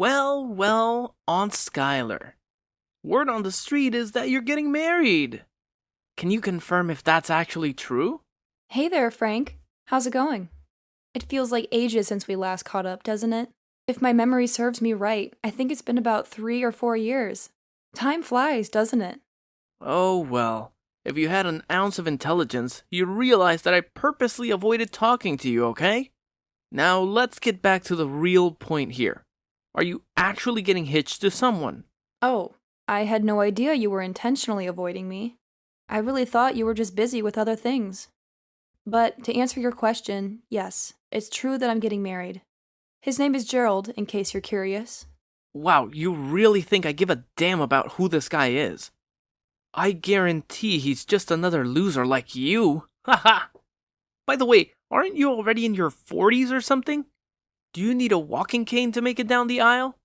Well, Aunt Skylar. Word on the street is that you're getting married. Can you confirm if that's actually true? Hey there, Frank. How's it going? It feels like ages since we last caught up, doesn't it? If my memory serves me right, I think it's been about 3 or 4 years. Time flies, doesn't it? Oh well, if you had an ounce of intelligence, you'd realize that I purposely avoided talking to you, okay? Now let's get back to the real point here. Are you actually getting hitched to someone? Oh, I had no idea you were intentionally avoiding me. I really thought you were just busy with other things. But to answer your question, yes, it's true that I'm getting married. His name is Gerald, in case you're curious. Wow, you really think I give a damn about who this guy is? I guarantee he's just another loser like you. Haha! By the way, aren't you already in your 40s or something? Do you need a walking cane to make it down the aisle?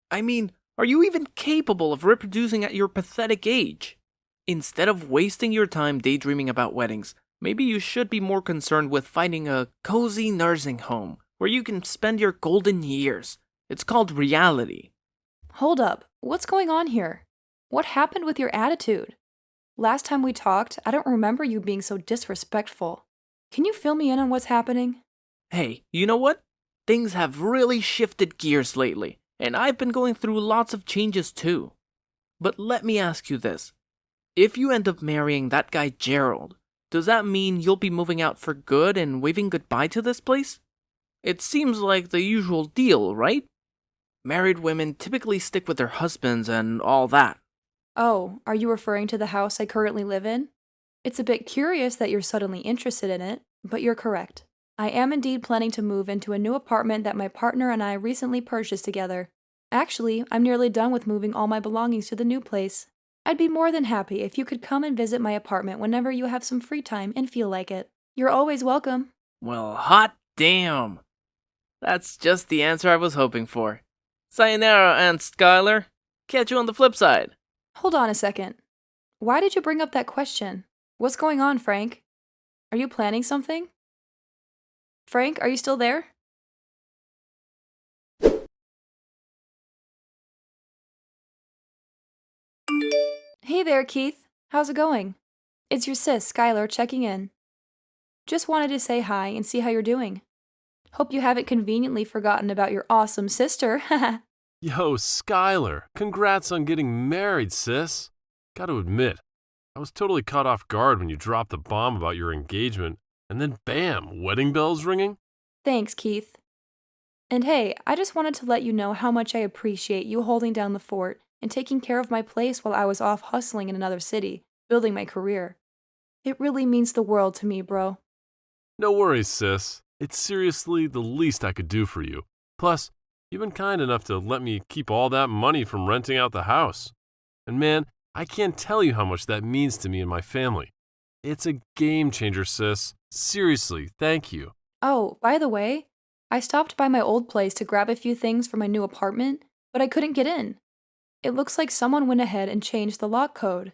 I mean, are you even capable of reproducing at your pathetic age? Instead of wasting your time daydreaming about weddings, maybe you should be more concerned with finding a cozy nursing home where you can spend your golden years. It's called reality. Hold up, what's going on here? What happened with your attitude? Last time we talked, I don't remember you being so disrespectful. Can you fill me in on what's happening? Hey, you know what? Things have really shifted gears lately, and I've been going through lots of changes too. But let me ask you this. If you end up marrying that guy Gerald, does that mean you'll be moving out for good and waving goodbye to this place? It seems like the usual deal, right? Married women typically stick with their husbands and all that. Oh, are you referring to the house I currently live in? It's a bit curious that you're suddenly interested in it, but you're correct. I am indeed planning to move into a new apartment that my partner and I recently purchased together. Actually, I'm nearly done with moving all my belongings to the new place. I'd be more than happy if you could come and visit my apartment whenever you have some free time and feel like it. You're always welcome. Well, hot damn. That's just the answer I was hoping for. Sayonara, Aunt Skylar. Catch you on the flip side. Hold on a second. Why did you bring up that question? What's going on, Frank? Are you planning something? Frank, are you still there? Hey there, Keith. How's it going? It's your sis, Skylar, checking in. Just wanted to say hi and see how you're doing. Hope you haven't conveniently forgotten about your awesome sister. Yo, Skylar, congrats on getting married, sis. Gotta admit, I was totally caught off guard when you dropped the bomb about your engagement, and then bam, wedding bells ringing? Thanks, Keith. And hey, I just wanted to let you know how much I appreciate you holding down the fort and taking care of my place while I was off hustling in another city, building my career. It really means the world to me, bro. No worries, sis. It's seriously the least I could do for you. Plus, you've been kind enough to let me keep all that money from renting out the house. And man, I can't tell you how much that means to me and my family. It's a game changer, sis. Seriously, thank you. Oh, by the way, I stopped by my old place to grab a few things for my new apartment, but I couldn't get in. It looks like someone went ahead and changed the lock code.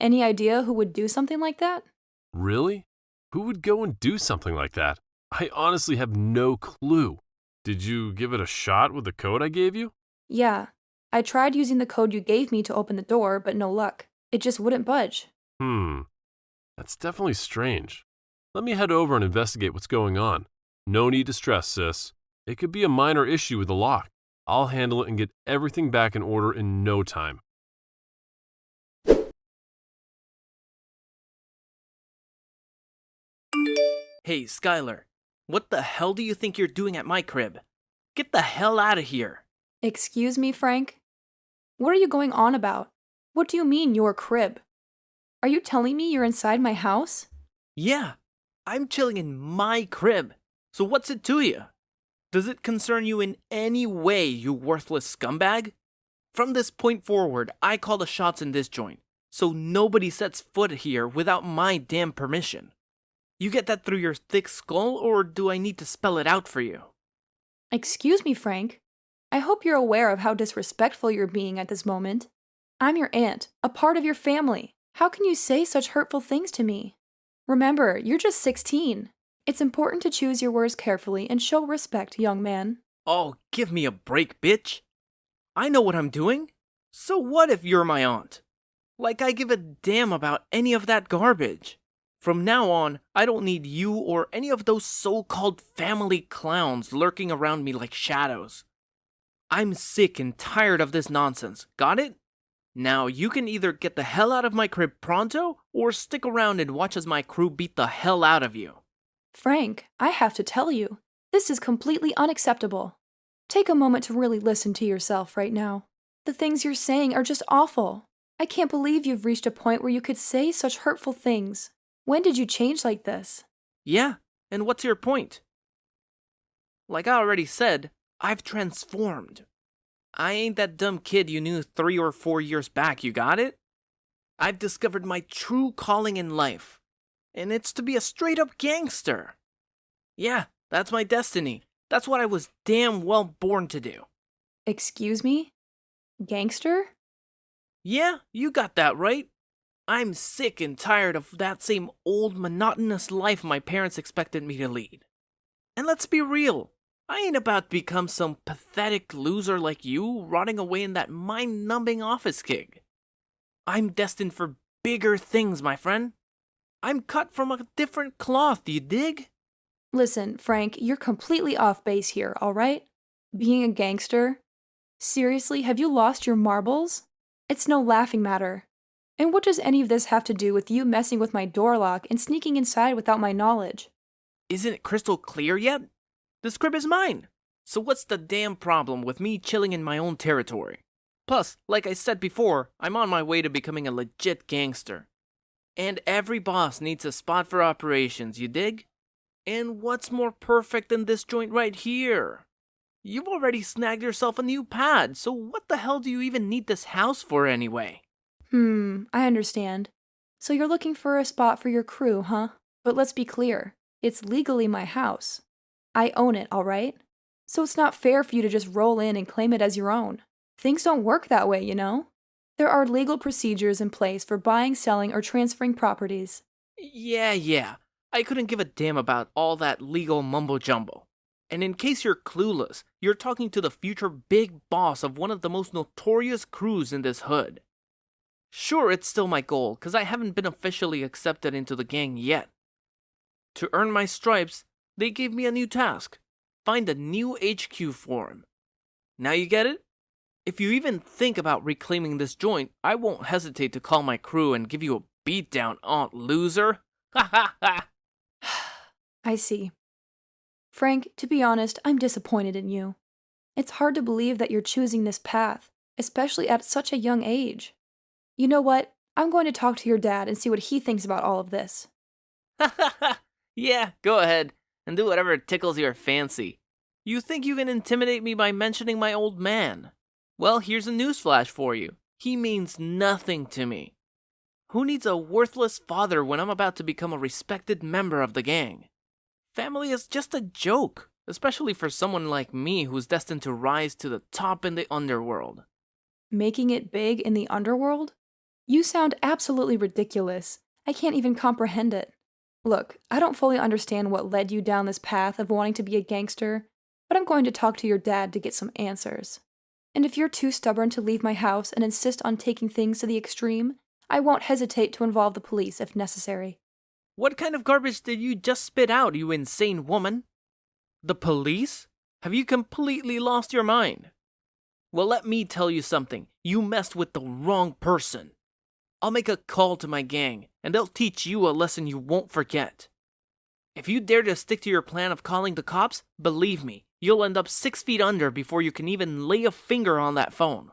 Any idea who would do something like that? Really? Who would go and do something like that? I honestly have no clue. Did you give it a shot with the code I gave you? Yeah, I tried using the code you gave me to open the door, but no luck. It just wouldn't budge. That's definitely strange. Let me head over and investigate what's going on. No need to stress, sis. It could be a minor issue with the lock. I'll handle it and get everything back in order in no time. Hey, Skylar. What the hell do you think you're doing at my crib? Get the hell out of here. Excuse me, Frank? What are you going on about? What do you mean, your crib? Are you telling me you're inside my house? Yeah, I'm chilling in my crib. So what's it to you? Does it concern you in any way, you worthless scumbag? From this point forward, I call the shots in this joint, so nobody sets foot here without my damn permission. You get that through your thick skull, or do I need to spell it out for you? Excuse me, Frank. I hope you're aware of how disrespectful you're being at this moment. I'm your aunt, a part of your family. How can you say such hurtful things to me? Remember, you're just 16. It's important to choose your words carefully and show respect, young man. Oh, give me a break, bitch. I know what I'm doing. So what if you're my aunt? Like I give a damn about any of that garbage. From now on, I don't need you or any of those so-called family clowns lurking around me like shadows. I'm sick and tired of this nonsense, got it? Now you can either get the hell out of my crib pronto, or stick around and watch as my crew beat the hell out of you. Frank, I have to tell you, this is completely unacceptable. Take a moment to really listen to yourself right now. The things you're saying are just awful. I can't believe you've reached a point where you could say such hurtful things. When did you change like this? Yeah, and what's your point? Like I already said, I've transformed. I ain't that dumb kid you knew 3 or 4 years back, you got it? I've discovered my true calling in life, and it's to be a straight-up gangster. Yeah, that's my destiny. That's what I was damn well born to do. Excuse me? Gangster? Yeah, you got that right. I'm sick and tired of that same old monotonous life my parents expected me to lead. And let's be real, I ain't about to become some pathetic loser like you rotting away in that mind-numbing office gig. I'm destined for bigger things, my friend. I'm cut from a different cloth, you dig? Listen, Frank, you're completely off base here, alright? Being a gangster? Seriously, have you lost your marbles? It's no laughing matter. And what does any of this have to do with you messing with my door lock and sneaking inside without my knowledge? Isn't it crystal clear yet? This crib is mine. So what's the damn problem with me chilling in my own territory? Plus, like I said before, I'm on my way to becoming a legit gangster. And every boss needs a spot for operations, you dig? And what's more perfect than this joint right here? You've already snagged yourself a new pad, so what the hell do you even need this house for anyway? I understand. So you're looking for a spot for your crew, huh? But let's be clear, it's legally my house. I own it, alright? So it's not fair for you to just roll in and claim it as your own. Things don't work that way, you know? There are legal procedures in place for buying, selling, or transferring properties. Yeah. I couldn't give a damn about all that legal mumbo-jumbo. And in case you're clueless, you're talking to the future big boss of one of the most notorious crews in this hood. Sure, it's still my goal, cause I haven't been officially accepted into the gang yet. To earn my stripes, they gave me a new task. Find a new HQ for him. Now you get it? If you even think about reclaiming this joint, I won't hesitate to call my crew and give you a beatdown, aunt loser. Ha ha ha! I see. Frank, to be honest, I'm disappointed in you. It's hard to believe that you're choosing this path, especially at such a young age. You know what? I'm going to talk to your dad and see what he thinks about all of this. Ha ha ha! Yeah, go ahead, and do whatever tickles your fancy. You think you can intimidate me by mentioning my old man? Well, here's a newsflash for you. He means nothing to me. Who needs a worthless father when I'm about to become a respected member of the gang? Family is just a joke, especially for someone like me who's destined to rise to the top in the underworld. Making it big in the underworld? You sound absolutely ridiculous. I can't even comprehend it. Look, I don't fully understand what led you down this path of wanting to be a gangster, but I'm going to talk to your dad to get some answers. And if you're too stubborn to leave my house and insist on taking things to the extreme, I won't hesitate to involve the police if necessary. What kind of garbage did you just spit out, you insane woman? The police? Have you completely lost your mind? Well, let me tell you something. You messed with the wrong person. I'll make a call to my gang, and they'll teach you a lesson you won't forget. If you dare to stick to your plan of calling the cops, believe me, you'll end up 6 feet under before you can even lay a finger on that phone.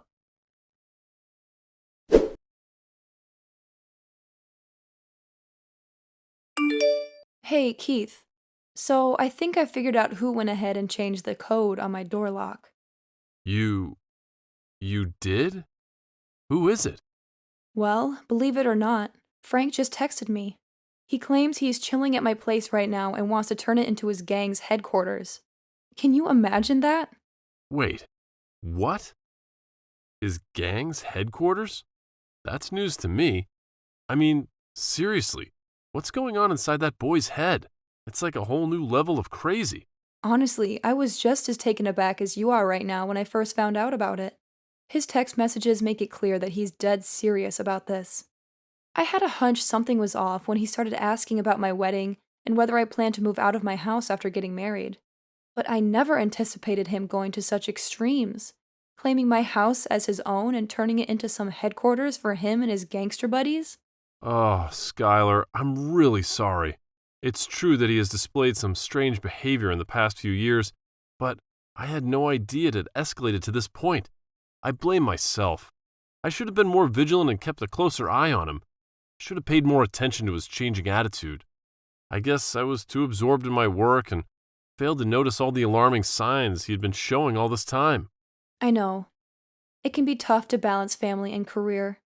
Hey, Keith. So I think I figured out who went ahead and changed the code on my door lock. You did? Who is it? Well, believe it or not, Frank just texted me. He claims he's chilling at my place right now and wants to turn it into his gang's headquarters. Can you imagine that? Wait, what? His gang's headquarters? That's news to me. I mean, seriously, what's going on inside that boy's head? It's like a whole new level of crazy. Honestly, I was just as taken aback as you are right now when I first found out about it. His text messages make it clear that he's dead serious about this. I had a hunch something was off when he started asking about my wedding and whether I planned to move out of my house after getting married. But I never anticipated him going to such extremes, claiming my house as his own and turning it into some headquarters for him and his gangster buddies. Oh, Skylar, I'm really sorry. It's true that he has displayed some strange behavior in the past few years, but I had no idea it had escalated to this point. I blame myself. I should have been more vigilant and kept a closer eye on him. I should have paid more attention to his changing attitude. I guess I was too absorbed in my work and failed to notice all the alarming signs he had been showing all this time. I know. It can be tough to balance family and career.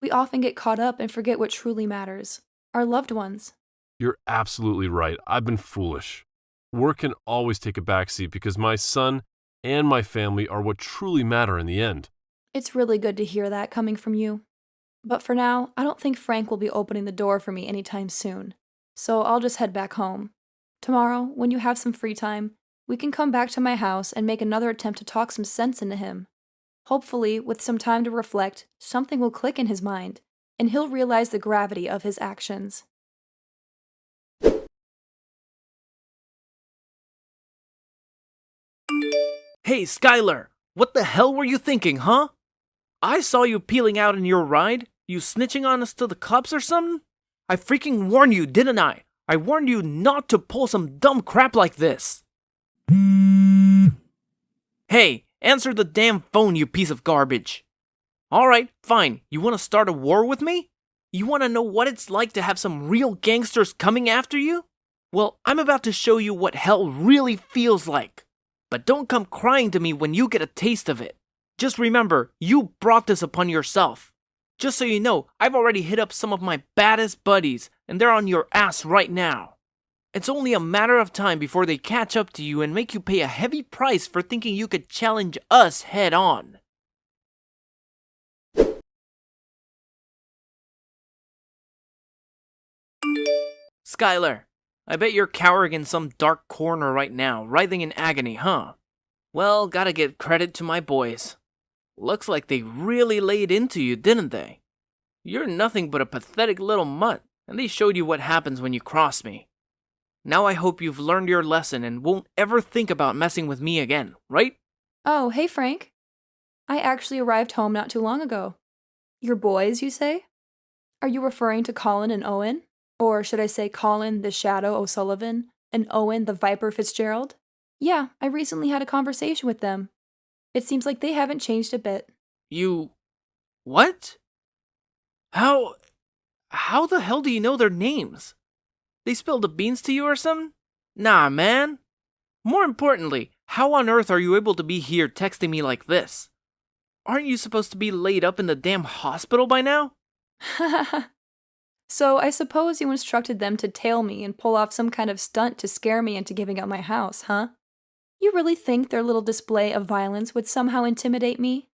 We often get caught up and forget what truly matters, our loved ones. You're absolutely right. I've been foolish. Work can always take a backseat because my son and my family are what truly matter in the end. It's really good to hear that coming from you. But for now, I don't think Frank will be opening the door for me anytime soon. So I'll just head back home. Tomorrow, when you have some free time, we can come back to my house and make another attempt to talk some sense into him. Hopefully, with some time to reflect, something will click in his mind, and he'll realize the gravity of his actions. Hey, Skylar, what the hell were you thinking, huh? I saw you peeling out in your ride. You snitching on us to the cops or something? I freaking warned you, didn't I? I warned you not to pull some dumb crap like this. Hey, answer the damn phone, you piece of garbage. Alright, fine. You want to start a war with me? You want to know what it's like to have some real gangsters coming after you? Well, I'm about to show you what hell really feels like. But don't come crying to me when you get a taste of it. Just remember, you brought this upon yourself. Just so you know, I've already hit up some of my baddest buddies, and they're on your ass right now. It's only a matter of time before they catch up to you and make you pay a heavy price for thinking you could challenge us head on. Skylar, I bet you're cowering in some dark corner right now, writhing in agony, huh? Well, gotta give credit to my boys. Looks like they really laid into you, didn't they? You're nothing but a pathetic little mutt, and they showed you what happens when you cross me. Now I hope you've learned your lesson and won't ever think about messing with me again, right? Oh, hey Frank. I actually arrived home not too long ago. Your boys, you say? Are you referring to Colin and Owen? Or should I say Colin the Shadow O'Sullivan and Owen the Viper Fitzgerald? Yeah, I recently had a conversation with them. It seems like they haven't changed a bit. You... what? How the hell do you know their names? They spilled the beans to you or something? Nah, man. More importantly, how on earth are you able to be here texting me like this? Aren't you supposed to be laid up in the damn hospital by now? So I suppose you instructed them to tail me and pull off some kind of stunt to scare me into giving up my house, huh? You really think their little display of violence would somehow intimidate me?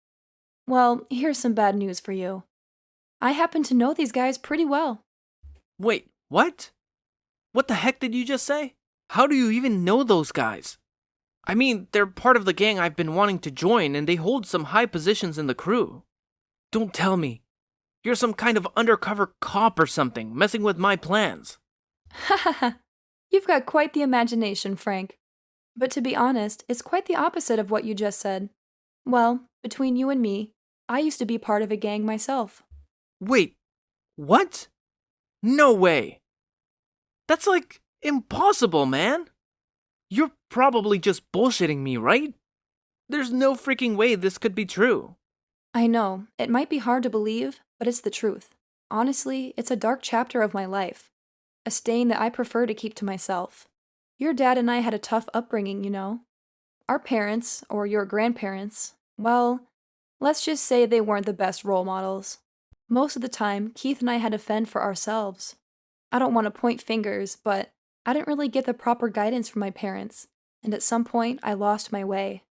Well, here's some bad news for you. I happen to know these guys pretty well. Wait, what? What the heck did you just say? How do you even know those guys? I mean, they're part of the gang I've been wanting to join, and they hold some high positions in the crew. Don't tell me. You're some kind of undercover cop or something, messing with my plans. Hahaha. You've got quite the imagination, Frank. But to be honest, it's quite the opposite of what you just said. Well, between you and me, I used to be part of a gang myself. Wait, what? No way. That's like impossible, man. You're probably just bullshitting me, right? There's no freaking way this could be true. I know, it might be hard to believe, but it's the truth. Honestly, it's a dark chapter of my life. A stain that I prefer to keep to myself. Your dad and I had a tough upbringing, you know. Our parents, or your grandparents, well, let's just say they weren't the best role models. Most of the time, Keith and I had to fend for ourselves. I don't want to point fingers, but I didn't really get the proper guidance from my parents, and at some point, I lost my way.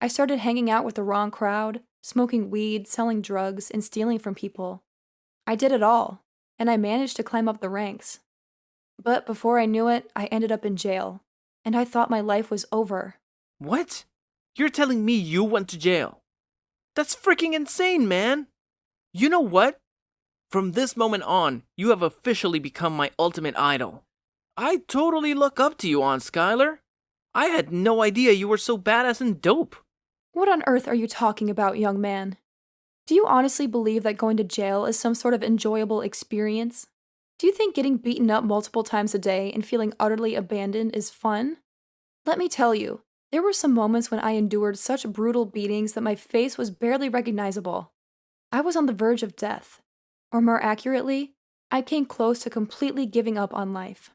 I started hanging out with the wrong crowd, smoking weed, selling drugs, and stealing from people. I did it all, and I managed to climb up the ranks. But before I knew it, I ended up in jail, and I thought my life was over. What? You're telling me you went to jail? That's freaking insane, man! You know what? From this moment on, you have officially become my ultimate idol. I totally look up to you, Aunt Skylar. I had no idea you were so badass and dope. What on earth are you talking about, young man? Do you honestly believe that going to jail is some sort of enjoyable experience? Do you think getting beaten up multiple times a day and feeling utterly abandoned is fun? Let me tell you, there were some moments when I endured such brutal beatings that my face was barely recognizable. I was on the verge of death. Or more accurately, I came close to completely giving up on life.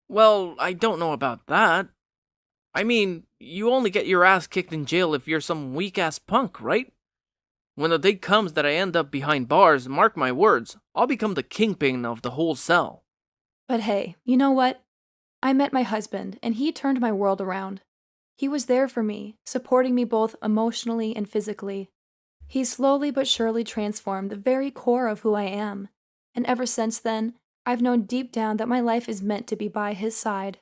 Well, I don't know about that. I mean, you only get your ass kicked in jail if you're some weak-ass punk, right? When the day comes that I end up behind bars, mark my words, I'll become the kingpin of the whole cell. But hey, you know what? I met my husband, and he turned my world around. He was there for me, supporting me both emotionally and physically. He slowly but surely transformed the very core of who I am, and ever since then, I've known deep down that my life is meant to be by his side.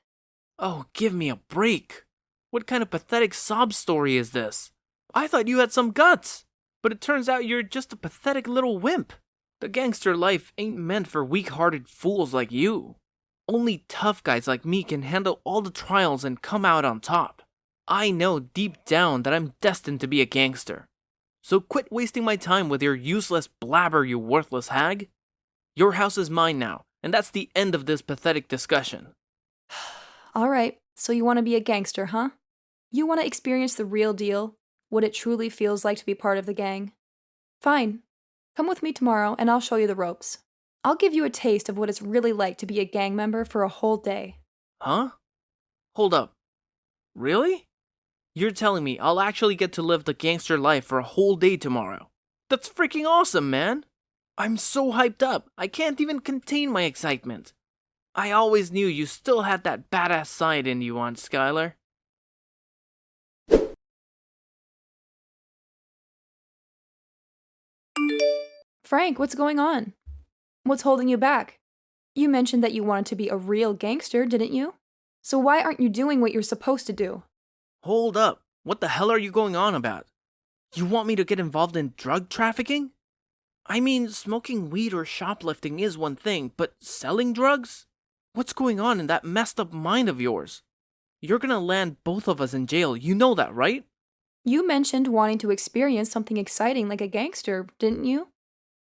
Oh, give me a break. What kind of pathetic sob story is this? I thought you had some guts, but it turns out you're just a pathetic little wimp. The gangster life ain't meant for weak-hearted fools like you. Only tough guys like me can handle all the trials and come out on top. I know deep down that I'm destined to be a gangster. So quit wasting my time with your useless blabber, you worthless hag. Your house is mine now, and that's the end of this pathetic discussion. Alright, so you want to be a gangster, huh? You want to experience the real deal, what it truly feels like to be part of the gang? Fine. Come with me tomorrow and I'll show you the ropes. I'll give you a taste of what it's really like to be a gang member for a whole day. Huh? Hold up. Really? You're telling me I'll actually get to live the gangster life for a whole day tomorrow? That's freaking awesome, man! I'm so hyped up, I can't even contain my excitement. I always knew you still had that badass side in you, Aunt Skylar. Frank, what's going on? What's holding you back? You mentioned that you wanted to be a real gangster, didn't you? So why aren't you doing what you're supposed to do? Hold up, what the hell are you going on about? You want me to get involved in drug trafficking? I mean, smoking weed or shoplifting is one thing, but selling drugs? What's going on in that messed up mind of yours? You're gonna land both of us in jail, you know that, right? You mentioned wanting to experience something exciting like a gangster, didn't you?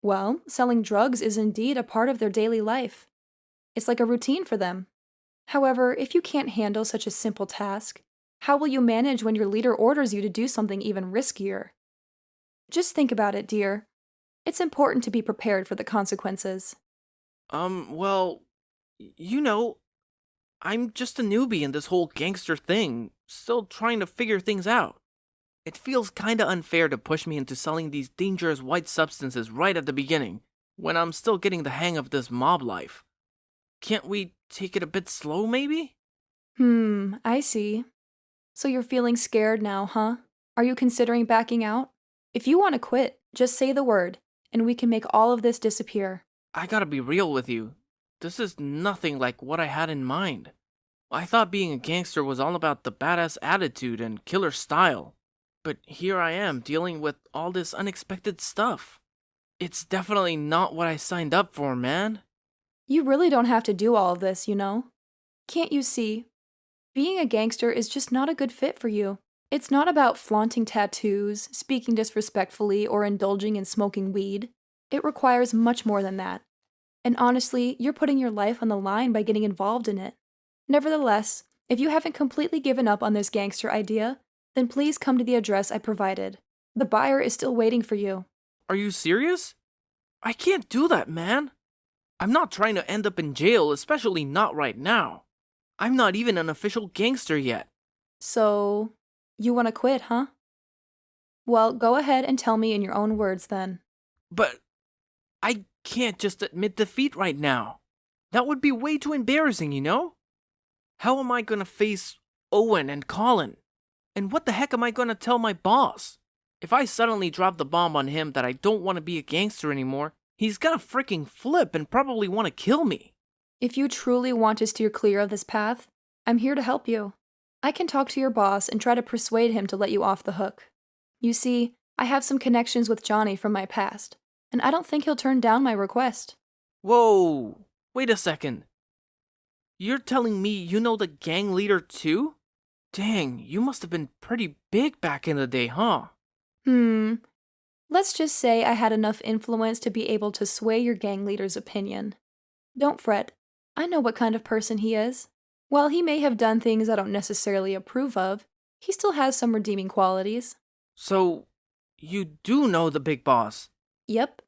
Well, selling drugs is indeed a part of their daily life. It's like a routine for them. However, if you can't handle such a simple task, how will you manage when your leader orders you to do something even riskier? Just think about it, dear. It's important to be prepared for the consequences. Well, you know, I'm just a newbie in this whole gangster thing, still trying to figure things out. It feels kinda unfair to push me into selling these dangerous white substances right at the beginning, when I'm still getting the hang of this mob life. Can't we take it a bit slow, maybe? I see. So you're feeling scared now, huh? Are you considering backing out? If you want to quit, just say the word, and we can make all of this disappear. I gotta be real with you. This is nothing like what I had in mind. I thought being a gangster was all about the badass attitude and killer style. But here I am dealing with all this unexpected stuff. It's definitely not what I signed up for, man. You really don't have to do all of this, you know? Can't you see? Being a gangster is just not a good fit for you. It's not about flaunting tattoos, speaking disrespectfully, or indulging in smoking weed. It requires much more than that. And honestly, you're putting your life on the line by getting involved in it. Nevertheless, if you haven't completely given up on this gangster idea, then please come to the address I provided. The buyer is still waiting for you. Are you serious? I can't do that, man. I'm not trying to end up in jail, especially not right now. I'm not even an official gangster yet. So, you want to quit, huh? Well, go ahead and tell me in your own words then. But I can't just admit defeat right now. That would be way too embarrassing, you know? How am I gonna face Owen and Colin? And what the heck am I gonna tell my boss? If I suddenly drop the bomb on him that I don't want to be a gangster anymore, he's gonna freaking flip and probably want to kill me. If you truly want to steer clear of this path, I'm here to help you. I can talk to your boss and try to persuade him to let you off the hook. You see, I have some connections with Johnny from my past, and I don't think he'll turn down my request. Whoa! Wait a second. You're telling me you know the gang leader too? Dang, you must have been pretty big back in the day, huh? Let's just say I had enough influence to be able to sway your gang leader's opinion. Don't fret. I know what kind of person he is. While he may have done things I don't necessarily approve of, he still has some redeeming qualities. So, you do know the big boss? Yep.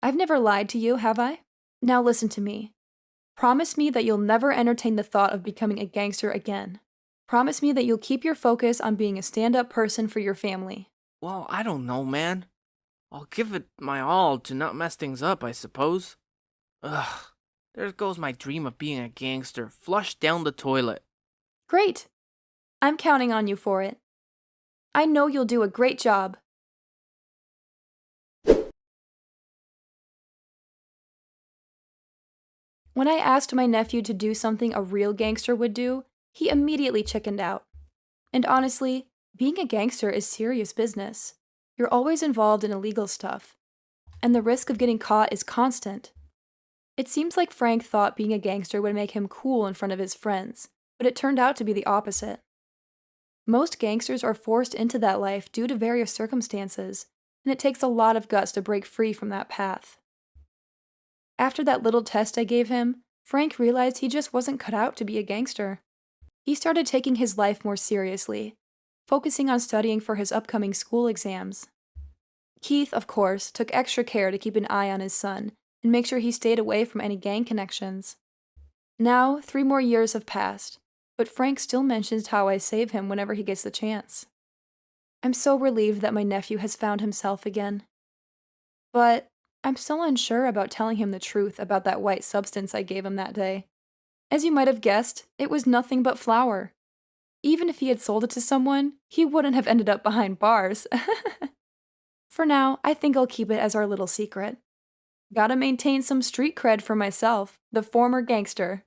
I've never lied to you, have I? Now listen to me. Promise me that you'll never entertain the thought of becoming a gangster again. Promise me that you'll keep your focus on being a stand-up person for your family. Well, I don't know, man. I'll give it my all to not mess things up, I suppose. Ugh, there goes my dream of being a gangster, flushed down the toilet. Great! I'm counting on you for it. I know you'll do a great job. When I asked my nephew to do something a real gangster would do, he immediately chickened out. And honestly, being a gangster is serious business. You're always involved in illegal stuff, and the risk of getting caught is constant. It seems like Frank thought being a gangster would make him cool in front of his friends, but it turned out to be the opposite. Most gangsters are forced into that life due to various circumstances, and it takes a lot of guts to break free from that path. After that little test I gave him, Frank realized he just wasn't cut out to be a gangster. He started taking his life more seriously, focusing on studying for his upcoming school exams. Keith, of course, took extra care to keep an eye on his son and make sure he stayed away from any gang connections. Now, 3 more years have passed, but Frank still mentions how I save him whenever he gets the chance. I'm so relieved that my nephew has found himself again. But I'm still unsure about telling him the truth about that white substance I gave him that day. As you might have guessed, it was nothing but flour. Even if he had sold it to someone, he wouldn't have ended up behind bars. For now, I think I'll keep it as our little secret. Gotta maintain some street cred for myself, the former gangster.